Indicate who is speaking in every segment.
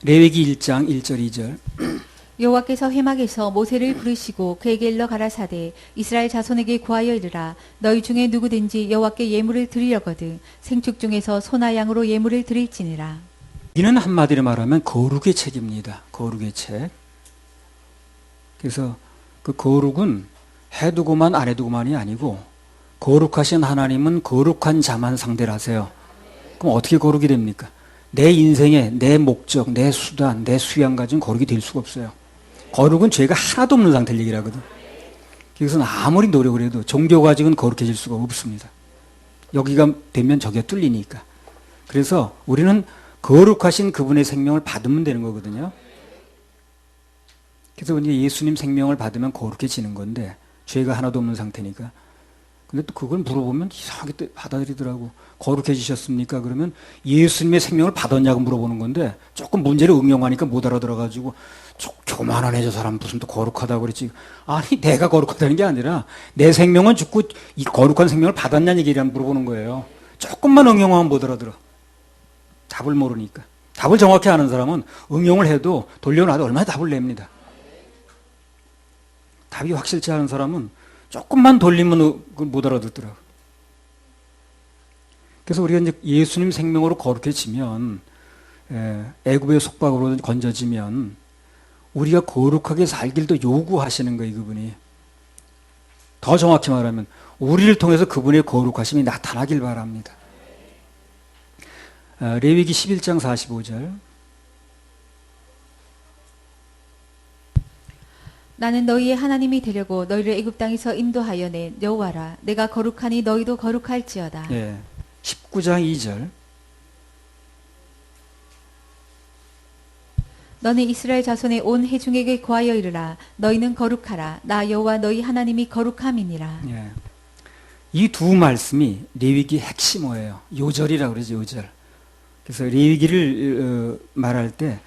Speaker 1: 레위기 1장 1절 2절.
Speaker 2: 여호와께서 회막에서 모세를 부르시고 그에게 일러 가라사대 이스라엘 자손에게 구하여 이르라 너희 중에 누구든지 여호와께 예물을 드리려거든 생축 중에서 소나 양으로 예물을 드릴지니라.
Speaker 1: 이는 한마디로 말하면 거룩의 책입니다. 거룩의 책. 그래서 그 거룩은 해두고만 안 해두고만이 아니고 거룩하신 하나님은 거룩한 자만 상대를 하세요. 그럼 어떻게 거룩이 됩니까? 내 인생에 내 목적, 내 수단, 내 수양 가진 거룩이 될 수가 없어요. 거룩은 죄가 하나도 없는 상태를 얘기를 하거든. 그래서 아무리 노력을 해도 종교 가지고는 거룩해질 수가 없습니다. 여기가 되면 저기가 뚫리니까. 그래서 우리는 거룩하신 그분의 생명을 받으면 되는 거거든요. 그래서 이제 예수님 생명을 받으면 거룩해지는 건데 죄가 하나도 없는 상태니까. 근데 또 그걸 물어보면 이상하게 또 받아들이더라고. 거룩해지셨습니까? 그러면 예수님의 생명을 받았냐고 물어보는 건데 조금 문제를 응용하니까 못 알아들어가지고 교만하네 저 사람 무슨 또 거룩하다고 그랬지. 아니 내가 거룩하다는 게 아니라 내 생명은 죽고 이 거룩한 생명을 받았냐는 얘기를 물어보는 거예요. 조금만 응용하면 못 알아들어. 답을 모르니까. 답을 정확히 아는 사람은 응용을 해도 돌려놔도 얼마나 답을 냅니다. 답이 확실치 않은 사람은 조금만 돌리면 못 알아듣더라고요. 그래서 우리가 이제 예수님 생명으로 거룩해지면, 애굽의 속박으로 건져지면, 우리가 거룩하게 살기를 또 요구하시는 거예요, 그분이. 더 정확히 말하면, 우리를 통해서 그분의 거룩하심이 나타나길 바랍니다. 레위기 11장 45절.
Speaker 2: 나는 너희의 하나님이 되려고 너희를 애굽 땅에서 인도하여 낸 여호와라. 내가 거룩하니 너희도 거룩할지어다.
Speaker 1: 예, 19장 2절.
Speaker 2: 너는 이스라엘 자손의 온 회중에게 구하여 이르라. 너희는 거룩하라. 나 여호와 너희 하나님이 거룩함이니라.
Speaker 1: 예. 이 두 말씀이 레위기 핵심어예요. 요절이라고 그러죠, 요절. 그래서 레위기를 말할 때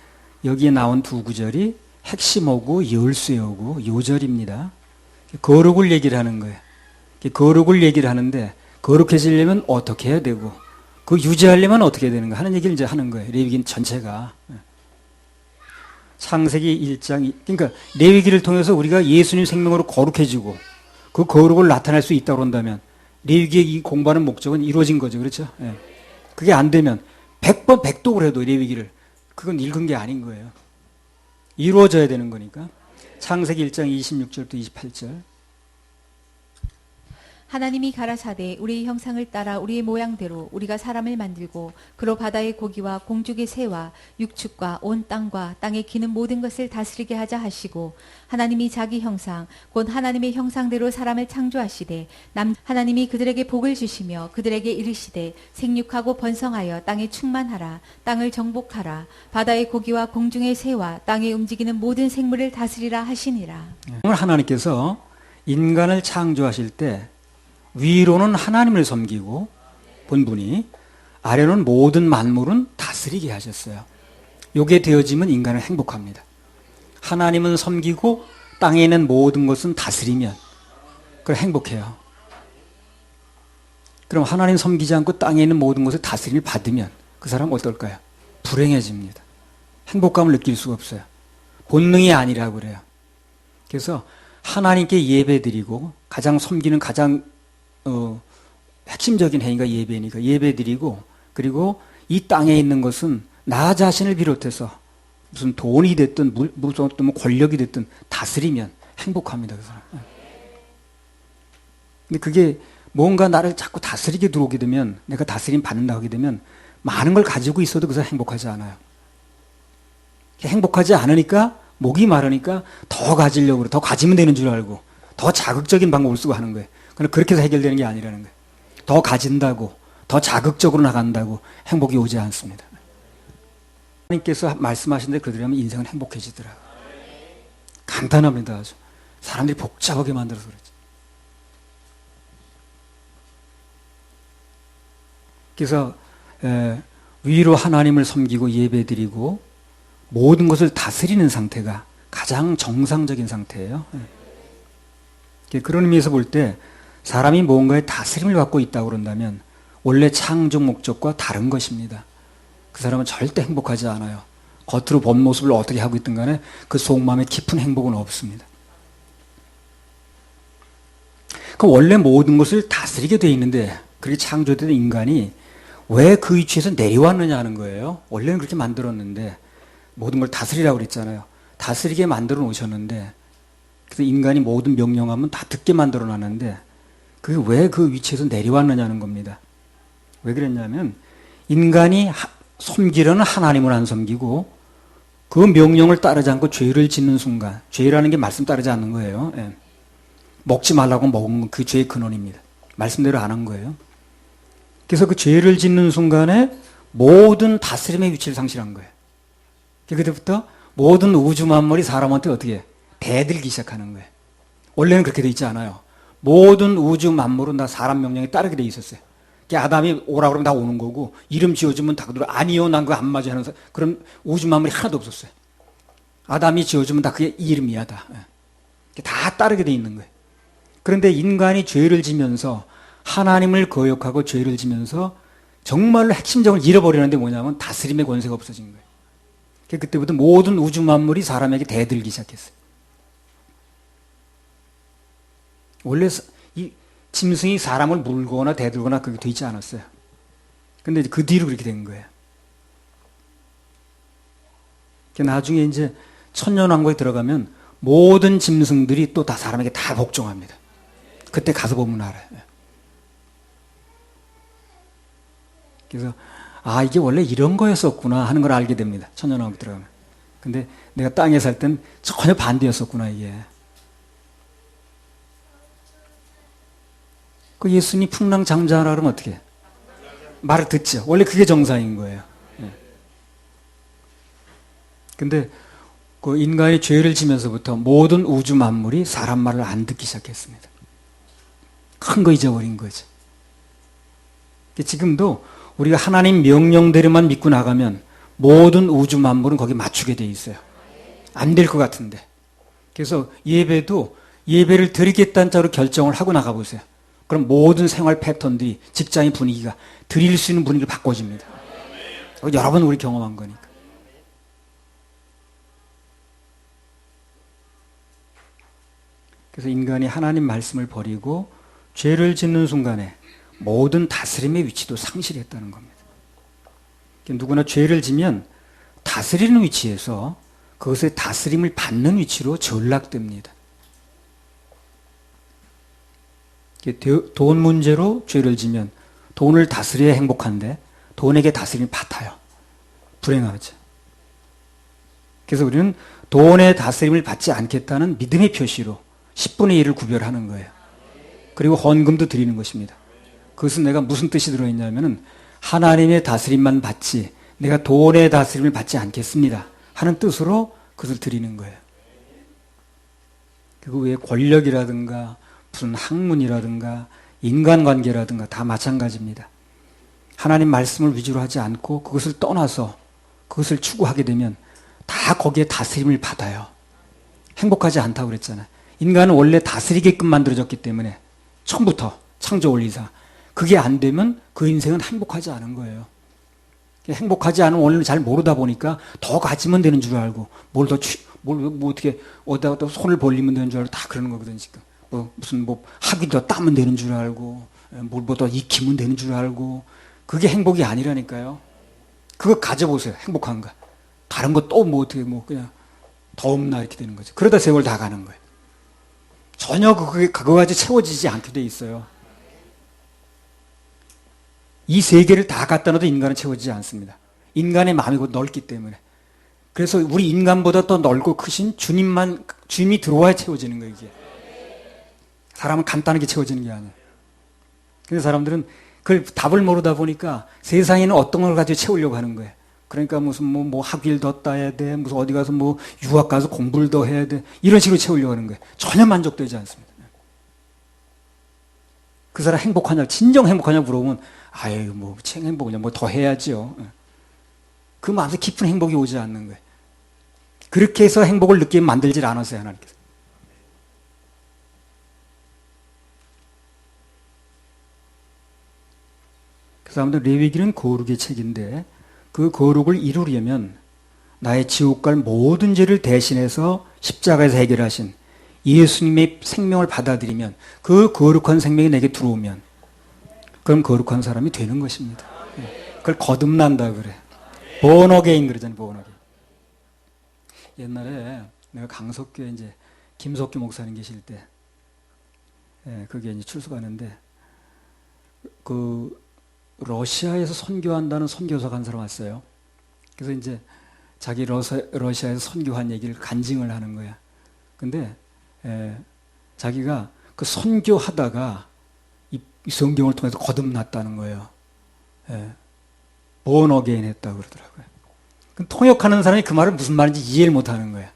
Speaker 1: 여기에 나온 두 구절이 핵심어고 열쇠어고 요절입니다. 거룩을 얘기를 하는 거예요. 거룩을 얘기를 하는데 거룩해지려면 어떻게 해야 되고 그 유지하려면 어떻게 해야 되는가 하는 얘기를 이제 하는 거예요. 레위기 전체가. 창세기 1장, 그러니까 레위기를 통해서 우리가 예수님 생명으로 거룩해지고 그 거룩을 나타낼 수 있다고 한다면 레위기의 이 공부하는 목적은 이루어진 거죠. 그렇죠? 예. 그게 안 되면 100번 100독을 해도 레위기를 그건 읽은 게 아닌 거예요. 이루어져야 되는 거니까. 창세기 1장 26절부터 28절.
Speaker 2: 하나님이 가라사대 우리의 형상을 따라 우리의 모양대로 우리가 사람을 만들고 그로 바다의 고기와 공중의 새와 육축과 온 땅과 땅에 기는 모든 것을 다스리게 하자 하시고 하나님이 자기 형상 곧 하나님의 형상대로 사람을 창조하시되 하나님이 그들에게 복을 주시며 그들에게 이르시되 생육하고 번성하여 땅에 충만하라 땅을 정복하라 바다의 고기와 공중의 새와 땅에 움직이는 모든 생물을 다스리라 하시니라.
Speaker 1: 하나님께서 인간을 창조하실 때 위로는 하나님을 섬기고 본분이 아래로는 모든 만물은 다스리게 하셨어요. 요게 되어지면 인간은 행복합니다. 하나님은 섬기고 땅에 있는 모든 것은 다스리면 그럼 행복해요. 그럼 하나님 섬기지 않고 땅에 있는 모든 것을 다스림을 받으면 그 사람은 어떨까요? 불행해집니다. 행복감을 느낄 수가 없어요. 본능이 아니라고 그래요. 그래서 하나님께 예배드리고 가장 섬기는 가장 핵심적인 행위가 예배니까 예배드리고 그리고 이 땅에 있는 것은 나 자신을 비롯해서 무슨 돈이 됐든 무슨 어떤 권력이 됐든 다스리면 행복합니다. 그 사람. 근데 그게 뭔가 나를 자꾸 다스리게 들어오게 되면 내가 다스림 받는다 하게 되면 많은 걸 가지고 있어도 그 사람 행복하지 않아요. 행복하지 않으니까 목이 마르니까 더 가지려고 그래. 더 가지면 되는 줄 알고 더 자극적인 방법을 쓰고 하는 거예요. 그런데 그렇게 해서 해결되는 게 아니라는 거예요. 더 가진다고, 더 자극적으로 나간다고 행복이 오지 않습니다. 하나님께서 말씀하신 대로 그대로 하면 인생은 행복해지더라고요. 간단합니다. 아주. 사람들이 복잡하게 만들어서 그렇지. 그래서 위로 하나님을 섬기고 예배드리고 모든 것을 다스리는 상태가 가장 정상적인 상태예요. 그런 의미에서 볼 때 사람이 뭔가의 다스림을 받고 있다고 그런다면 원래 창조 목적과 다른 것입니다. 그 사람은 절대 행복하지 않아요. 겉으로 본 모습을 어떻게 하고 있든 간에 그 속마음에 깊은 행복은 없습니다. 그 원래 모든 것을 다스리게 돼 있는데 그렇게 창조된 인간이 왜 그 위치에서 내려왔느냐 하는 거예요. 원래는 그렇게 만들었는데 모든 걸 다스리라고 그랬잖아요. 다스리게 만들어 놓으셨는데 그래서 인간이 모든 명령하면 다 듣게 만들어 놨는데 그게 왜 그 위치에서 내려왔느냐는 겁니다. 왜 그랬냐면 인간이 섬기려는 하나님을 안 섬기고 그 명령을 따르지 않고 죄를 짓는 순간, 죄라는 게 말씀 따르지 않는 거예요. 예. 먹지 말라고 먹은 건 그 죄의 근원입니다. 말씀대로 안 한 거예요. 그래서 그 죄를 짓는 순간에 모든 다스림의 위치를 상실한 거예요. 그때부터 모든 우주 만물이 사람한테 어떻게 대들기 시작하는 거예요. 원래는 그렇게 돼 있지 않아요. 모든 우주 만물은 다 사람 명령에 따르게 돼 있었어요. 아담이 오라 그러면 다 오는 거고 이름 지어주면 다 그대로 아니요 난 그거 안 맞아 하는 그런 우주 만물이 하나도 없었어요. 아담이 지어주면 다 그게 이름이야 다. 다 따르게 돼 있는 거예요. 그런데 인간이 죄를 지면서 하나님을 거역하고 죄를 지면서 정말로 핵심적으로 잃어버리는데 뭐냐면 다스림의 권세가 없어진 거예요. 그때부터 모든 우주 만물이 사람에게 대들기 시작했어요. 원래 이 짐승이 사람을 물거나 대들거나 그게 되지 않았어요. 근데 그 뒤로 그렇게 된 거예요. 나중에 이제 천년왕국에 들어가면 모든 짐승들이 또 다 사람에게 다 복종합니다. 그때 가서 보면 알아요. 그래서 아 이게 원래 이런 거였었구나 하는 걸 알게 됩니다. 천년왕국에 들어가면. 근데 내가 땅에 살 땐 전혀 반대였었구나 이게. 그 예수님이 풍랑 잠자라 그러면 어떻게 해? 말을 듣죠. 원래 그게 정상인 거예요. 근데 그 인간이 죄를 지면서부터 모든 우주 만물이 사람 말을 안 듣기 시작했습니다. 큰 거 잊어버린 거죠. 지금도 우리가 하나님 명령대로만 믿고 나가면 모든 우주 만물은 거기 맞추게 돼 있어요. 안 될 것 같은데. 그래서 예배도 예배를 드리겠다는 자로 결정을 하고 나가보세요. 그럼 모든 생활 패턴들이 직장의 분위기가 드릴 수 있는 분위기를 바꿔줍니다. 여러 번 우리 경험한 거니까. 그래서 인간이 하나님 말씀을 버리고 죄를 짓는 순간에 모든 다스림의 위치도 상실했다는 겁니다. 누구나 죄를 지면 다스리는 위치에서 그것의 다스림을 받는 위치로 전락됩니다. 돈 문제로 죄를 지면 돈을 다스려야 행복한데 돈에게 다스림을 받아요. 불행하죠. 그래서 우리는 돈의 다스림을 받지 않겠다는 믿음의 표시로 10분의 1을 구별하는 거예요. 그리고 헌금도 드리는 것입니다. 그것은 내가 무슨 뜻이 들어있냐면 하나님의 다스림만 받지 내가 돈의 다스림을 받지 않겠습니다 하는 뜻으로 그것을 드리는 거예요. 그 외에 권력이라든가 무슨 학문이라든가 인간관계라든가 다 마찬가지입니다. 하나님 말씀을 위주로 하지 않고 그것을 떠나서 그것을 추구하게 되면 다 거기에 다스림을 받아요. 행복하지 않다고 그랬잖아요. 인간은 원래 다스리게끔 만들어졌기 때문에 처음부터 창조 원리상 그게 안 되면 그 인생은 행복하지 않은 거예요. 행복하지 않은 원리를 잘 모르다 보니까 더 가지면 되는 줄 알고 뭐 어떻게 어디다가 또 손을 벌리면 되는 줄 알고 다 그러는 거거든요. 지금 무슨 학위 더 따면 되는 줄 알고 뭘 더 익히면 되는 줄 알고 그게 행복이 아니라니까요. 그거 가져보세요. 행복한가? 다른 거 또 어떻게 그냥 더 없나 이렇게 되는 거죠. 그러다 세월 다 가는 거예요. 전혀 그거 가지고 채워지지 않게 돼 있어요. 이 세계를 다 갖다 놔도 인간은 채워지지 않습니다. 인간의 마음이 곧 넓기 때문에. 그래서 우리 인간보다 더 넓고 크신 주님이 들어와야 채워지는 거예요, 이게. 사람은 간단하게 채워지는 게 아니에요. 그래서 사람들은 그걸 답을 모르다 보니까 세상에는 어떤 걸 가지고 채우려고 하는 거예요. 그러니까 무슨 학위를 더 따야 돼, 무슨 어디 가서 유학 가서 공부를 더 해야 돼, 이런 식으로 채우려고 하는 거예요. 전혀 만족되지 않습니다. 그 사람 행복하냐, 진정 행복하냐 물어보면, 아유, 행복이냐, 더 해야지요. 그 마음에서 깊은 행복이 오지 않는 거예요. 그렇게 해서 행복을 느끼게 만들질 않았어요, 하나님께서. 그래서 아무튼 레위기는 거룩의 책인데 그 거룩을 이루려면 나의 지옥 갈 모든 죄를 대신해서 십자가에서 해결하신 예수님의 생명을 받아들이면, 그 거룩한 생명이 내게 들어오면 그럼 거룩한 사람이 되는 것입니다. 그걸 거듭난다 그래. born again 그러잖아요. born again. 옛날에 내가 강석교에 이제 김석규 목사님 계실 때, 그게 이제 출석하는데, 그 러시아에서 선교한다는 선교사가 한 사람 왔어요. 그래서 이제 자기 러시아에서 선교한 얘기를 간증을 하는 거야. 근데 자기가 그 선교하다가 이 성경을 통해서 거듭났다는 거예요. born again 했다고 그러더라고요. 통역하는 사람이 그 말을 무슨 말인지 이해를 못하는 거야.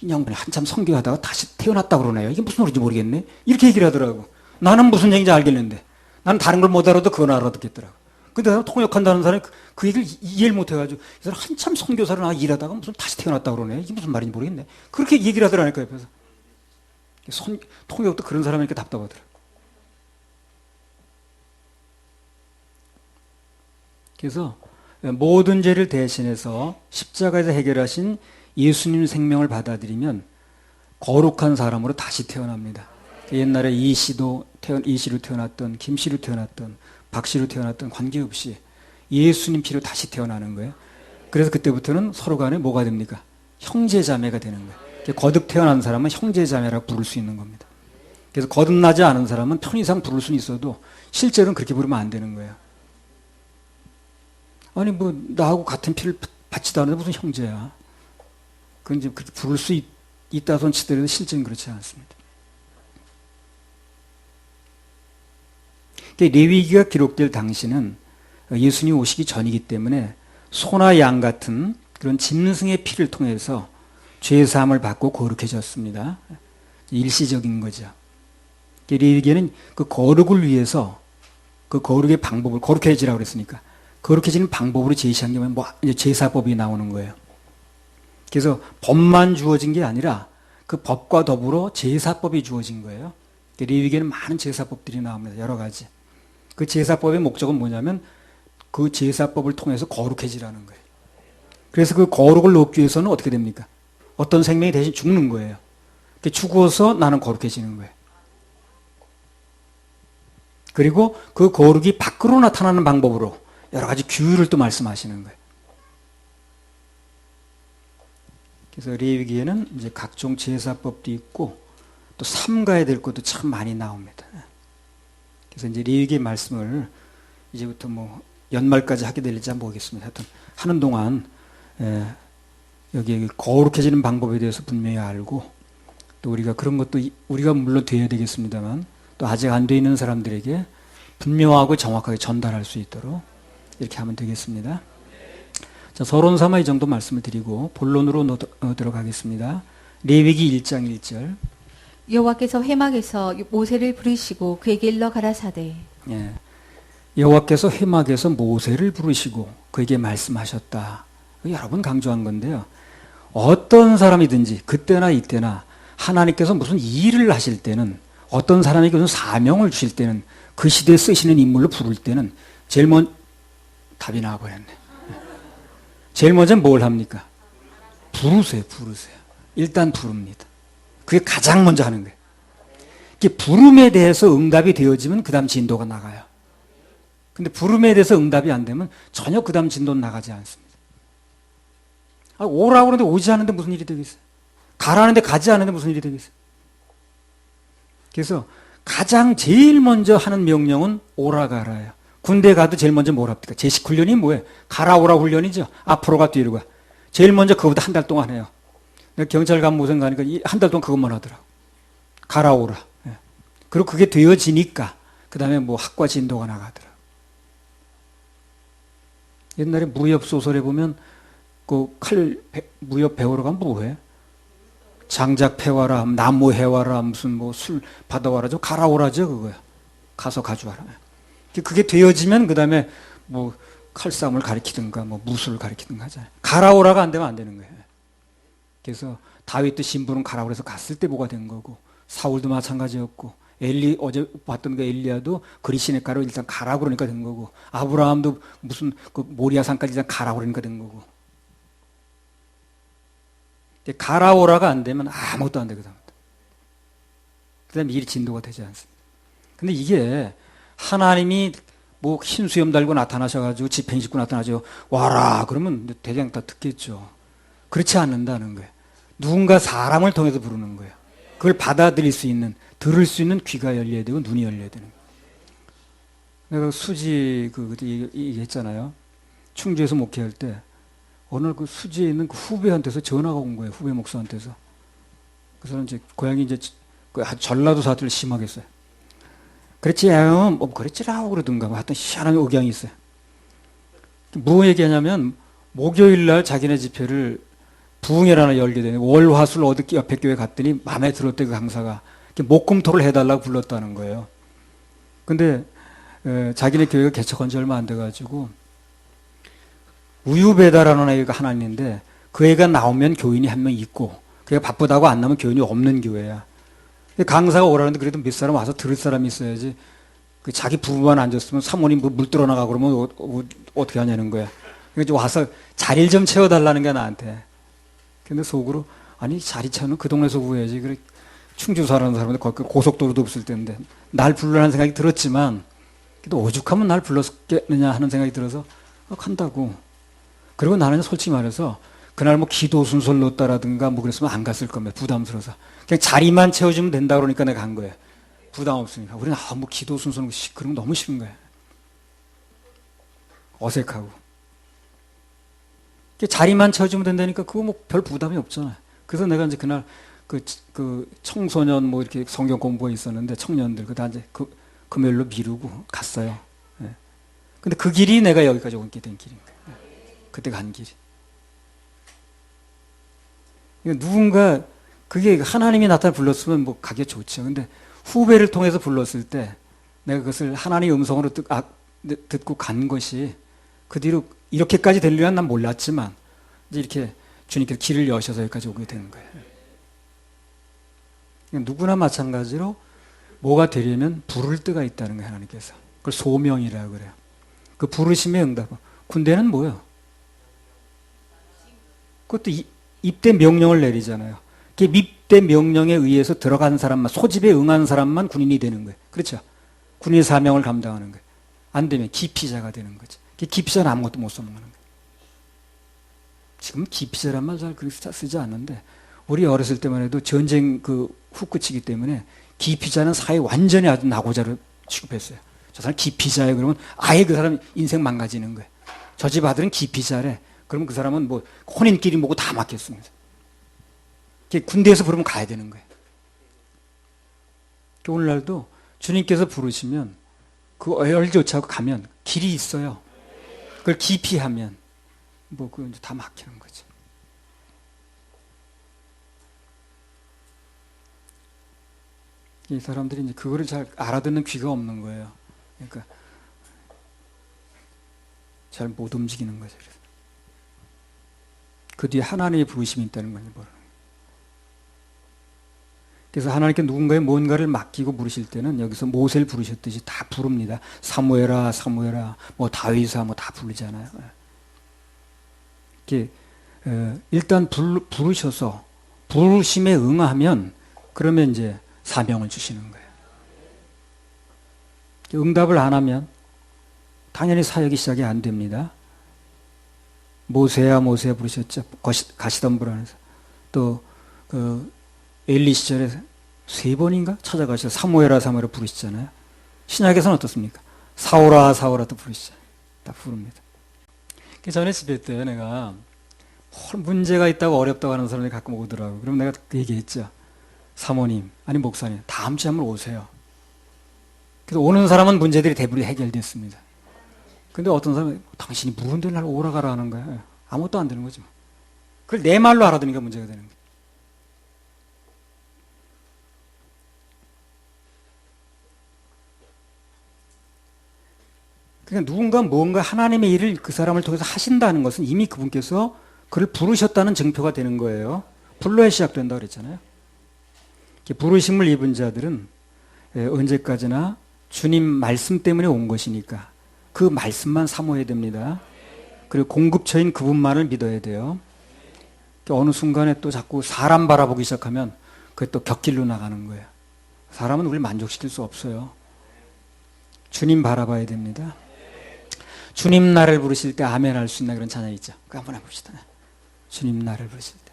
Speaker 1: 이 양반이 한참 선교하다가 다시 태어났다고 그러네요. 이게 무슨 소리인지 모르겠네. 이렇게 얘기를 하더라고. 나는 무슨 얘기인지 알겠는데, 나는 다른 걸 못 알아도 그건 알아듣겠더라고. 근데 통역한다는 사람이 그 얘기를 이해를 못해가지고, 이 사람 한참 선교사로 일하다가 무슨 다시 태어났다고 그러네. 이게 무슨 말인지 모르겠네. 그렇게 얘기를 하더라니까, 옆에서. 통역도 그런 사람이니까 답답하더라. 그래서 모든 죄를 대신해서 십자가에서 해결하신 예수님 생명을 받아들이면 거룩한 사람으로 다시 태어납니다. 옛날에 이씨로 태어났던, 김씨로 태어났던, 박씨로 태어났던 관계없이 예수님 피로 다시 태어나는 거예요. 그래서 그때부터는 서로 간에 뭐가 됩니까? 형제자매가 되는 거예요. 거듭 태어난 사람은 형제자매라고 부를 수 있는 겁니다. 그래서 거듭나지 않은 사람은 편의상 부를 수는 있어도 실제로는 그렇게 부르면 안 되는 거예요. 아니 뭐 나하고 같은 피를 받지도 않는데 무슨 형제야. 그건 이제 그렇게 부를 수 있다 손 치더라도 실제는 그렇지 않습니다. 레위기가 기록될 당시는 예수님이 오시기 전이기 때문에 소나 양 같은 그런 짐승의 피를 통해서 죄사함을 받고 거룩해졌습니다. 일시적인 거죠. 레위기에는 그 거룩을 위해서 그 거룩의 방법을, 거룩해지라고 그랬으니까 거룩해지는 방법으로 제시한 게 뭐 이제 제사법이 나오는 거예요. 그래서 법만 주어진 게 아니라 그 법과 더불어 제사법이 주어진 거예요. 레위기에는 많은 제사법들이 나옵니다. 여러 가지. 그 제사법의 목적은 뭐냐면 그 제사법을 통해서 거룩해지라는 거예요. 그래서 그 거룩을 얻기 위해서는 어떻게 됩니까? 어떤 생명이 대신 죽는 거예요. 죽어서 나는 거룩해지는 거예요. 그리고 그 거룩이 밖으로 나타나는 방법으로 여러 가지 규율을 또 말씀하시는 거예요. 그래서 레위기에는 이제 각종 제사법도 있고 또 삼가야 될 것도 참 많이 나옵니다. 그래서 이제 레위기의 말씀을 이제부터 뭐 연말까지 하게 될지 모르겠습니다. 하여튼 하는 동안 여기 거룩해지는 방법에 대해서 분명히 알고 또 우리가 그런 것도 우리가 물론 돼야 되겠습니다만 또 아직 안 돼 있는 사람들에게 분명하고 정확하게 전달할 수 있도록 이렇게 하면 되겠습니다. 자, 서론 삼아 이 정도 말씀을 드리고 본론으로 들어가겠습니다. 레위기 1장 1절.
Speaker 2: 여호와께서 회막에서 모세를 부르시고 그에게 일러 가라사대.
Speaker 1: 예. 여호와께서 회막에서 모세를 부르시고 그에게 말씀하셨다. 여러 번 강조한 건데요. 어떤 사람이든지 그때나 이때나 하나님께서 무슨 일을 하실 때는 어떤 사람에게 무슨 사명을 주실 때는 그 시대에 쓰시는 인물로 부를 때는 제일 먼저 답이 나와버렸네. 제일 먼저 뭘 합니까? 부르세요. 일단 부릅니다. 그게 가장 먼저 하는 거예요. 부름에 대해서 응답이 되어지면 그 다음 진도가 나가요. 근데 부름에 대해서 응답이 안 되면 전혀 그 다음 진도는 나가지 않습니다. 오라고 그러는데 오지 않는데 무슨 일이 되겠어요? 가라는데 가지 않는데 무슨 일이 되겠어요? 그래서 가장 제일 먼저 하는 명령은 오라 가라예요. 군대 가도 제일 먼저 뭘 합니까? 제식 훈련이 뭐예요? 가라 오라 훈련이죠. 앞으로 가 뒤로 가. 제일 먼저 그거보다 한 달 동안 해요. 내가 경찰 간무선 가니까 한 달 동안 그것만 하더라고. 가라 오라. 예. 그리고 그게 되어지니까 그 다음에 뭐 학과 진도가 나가더라고. 옛날에 무협 소설에 보면 그 무협 배우러 가면 뭐해? 장작 패와라, 나무 해와라, 무슨 뭐 술 받아와라, 가라 오라죠 그거야. 가서 가져와라. 그게 되어지면 그 다음에 뭐 칼싸움을 가리키든가 뭐 무술을 가리키든가 하잖아요. 가라 오라가 안 되면 안 되는 거예요. 그래서 다윗도 신부는 가라 그래서 갔을 때 뭐가 된 거고 사울도 마찬가지였고 어제 봤던 그 엘리야도 그리시네가로 일단 가라 그러니까 된 거고 아브라함도 무슨 그 모리아산까지 일단 가라 그러니까 된 거고 가라오라가 안 되면 아무것도 안 되거든. 그다음에 일이 진도가 되지 않습니다. 근데 이게 하나님이 뭐 흰 수염 달고 나타나셔가지고 집행 짓고 나타나죠. 와라 그러면 대장 다 듣겠죠. 그렇지 않는다는 거예요. 누군가 사람을 통해서 부르는 거예요. 그걸 받아들일 수 있는, 들을 수 있는 귀가 열려야 되고 눈이 열려야 되는 거예요. 내가 수지 그때 얘기했잖아요. 충주에서 목회할 때 어느 날 그 수지에 있는 그 후배한테서 전화가 온 거예요. 후배 목사한테서. 그 사람 이제 고향이 이제 그 전라도 사투리를 심하게 써요. 그랬지, 뭐 그랬지라고 그러던가 뭐 하여튼 희한한 억양이 있어요. 뭐 얘기하냐면 목요일 날 자기네 집회를 부흥회를 하나 열게 되네. 월화술 어디 옆에 교회 갔더니 마음에 들었대 그 강사가. 목금토를 해달라고 불렀다는 거예요. 근데 자기네 교회가 개척한 지 얼마 안 돼가지고 우유배달하는 애가 하나 있는데 그 애가 나오면 교인이 한 명 있고 그게 바쁘다고 안 나오면 교인이 없는 교회야. 강사가 오라는데 그래도 몇 사람 와서 들을 사람이 있어야지. 그 자기 부부만 앉았으면 사모님 뭐 물 들어나가 그러면 어떻게 하냐는 거야. 그래서 와서 자리를 좀 채워달라는 게 나한테. 근데 속으로 아니 자리 채우는 그 동네에서 구해야지. 그래 충주 사는 사람인데 거기 고속도로도 없을 텐데 날 불러라는 생각이 들었지만 그래도 오죽하면 날 불렀겠느냐 하는 생각이 들어서 간다고. 그리고 나는 솔직히 말해서 그날 뭐 기도 순서를 넣었다라든가 뭐 그랬으면 안 갔을 겁니다. 부담스러워서. 그냥 자리만 채워주면 된다 그러니까 내가 간 거예요. 부담 없으니까. 우리는 뭐 기도 순서는 그런 거 너무 싫은 거예요. 어색하고. 자리만 채워주면 된다니까 그거 뭐 별 부담이 없잖아요. 그래서 내가 이제 그날 그 청소년 뭐 이렇게 성경 공부가 있었는데 청년들 그다 이제 금요일로 미루고 갔어요. 예. 근데 그 길이 내가 여기까지 오게 된 길인 거예요. 그때 간 길이. 누군가 그게 하나님이 나타나 불렀으면 뭐 가기 좋죠. 근데 후배를 통해서 불렀을 때 내가 그것을 하나님의 음성으로 듣고 간 것이 그 뒤로 이렇게까지 되리란 난 몰랐지만 이제 이렇게 주님께서 길을 여셔서 여기까지 오게 되는 거예요. 누구나 마찬가지로 뭐가 되려면 부를 때가 있다는 거예요. 하나님께서. 그걸 소명이라고 그래요. 그 부르심의 응답. 군대는 뭐예요? 그것도 입대 명령을 내리잖아요. 그 입대 명령에 의해서 들어간 사람만, 소집에 응한 사람만 군인이 되는 거예요. 그렇죠? 군인의 사명을 감당하는 거예요. 안 되면 기피자가 되는 거죠. 기피자는 아무것도 못 써먹는 거예요. 지금 기피자란 말 잘 그렇게 쓰지 않는데 우리 어렸을 때만 해도 전쟁 후 끝이기 때문에 기피자는 사회 완전히 아주 낙오자로 취급했어요. 저 사람 기피자예요. 그러면 아예 그 사람 인생 망가지는 거예요. 저 집 아들은 기피자래. 그러면 그 사람은 뭐 혼인끼리 뭐고 다 막혔습니다. 군대에서 부르면 가야 되는 거예요. 오늘날도 주님께서 부르시면 그 열조차고 가면 길이 있어요. 그걸 기피하면 뭐 그 다 막히는 거죠. 이 사람들이 이제 그거를 잘 알아듣는 귀가 없는 거예요. 그러니까 잘 못 움직이는 거죠. 그 뒤에 하나님의 부르심이 있다는 걸 모르는 거예요. 그래서 하나님께 누군가의 뭔가를 맡기고 부르실 때는 여기서 모세를 부르셨듯이 다 부릅니다. 사무엘아, 사무엘아, 뭐 다윗아, 뭐 다 부르잖아요. 이렇게 일단 부르셔서 부르심에 응하면 그러면 이제 사명을 주시는 거예요. 응답을 안 하면 당연히 사역이 시작이 안 됩니다. 모세야 모세야 부르셨죠. 가시던 분 안에서. 또 엘리 시절에 3번인가 찾아가셔서 사무엘아 사무엘아 부르시잖아요. 신약에서는 어떻습니까? 사오라 사오라 또 부르시잖아요. 다 부릅니다. 전에 집회 때 내가 문제가 있다고 어렵다고 하는 사람이 가끔 오더라고요. 그럼 내가 그 얘기했죠. 사모님, 아니 목사님, 다음 주에 한번 오세요. 그래서 오는 사람은 문제들이 대부분 해결됐습니다. 근데 어떤 사람은 당신이 무슨 날 오라 가라 하는 거야. 아무것도 안 되는 거죠. 그걸 내 말로 알아듣으니까 문제가 되는 거예요. 그러니까 누군가 뭔가 하나님의 일을 그 사람을 통해서 하신다는 것은 이미 그분께서 그를 부르셨다는 증표가 되는 거예요. 불러야 시작된다고 그랬잖아요. 부르심을 입은 자들은 언제까지나 주님 말씀 때문에 온 것이니까 그 말씀만 사모해야 됩니다. 그리고 공급처인 그분만을 믿어야 돼요. 어느 순간에 또 자꾸 사람 바라보기 시작하면 그게 또 격길로 나가는 거예요. 사람은 우리를 만족시킬 수 없어요. 주님 바라봐야 됩니다. 주님 나를 부르실 때 아멘 할 수 있나 그런 찬양이 있죠. 그거 한번 해봅시다. 주님 나를 부르실 때.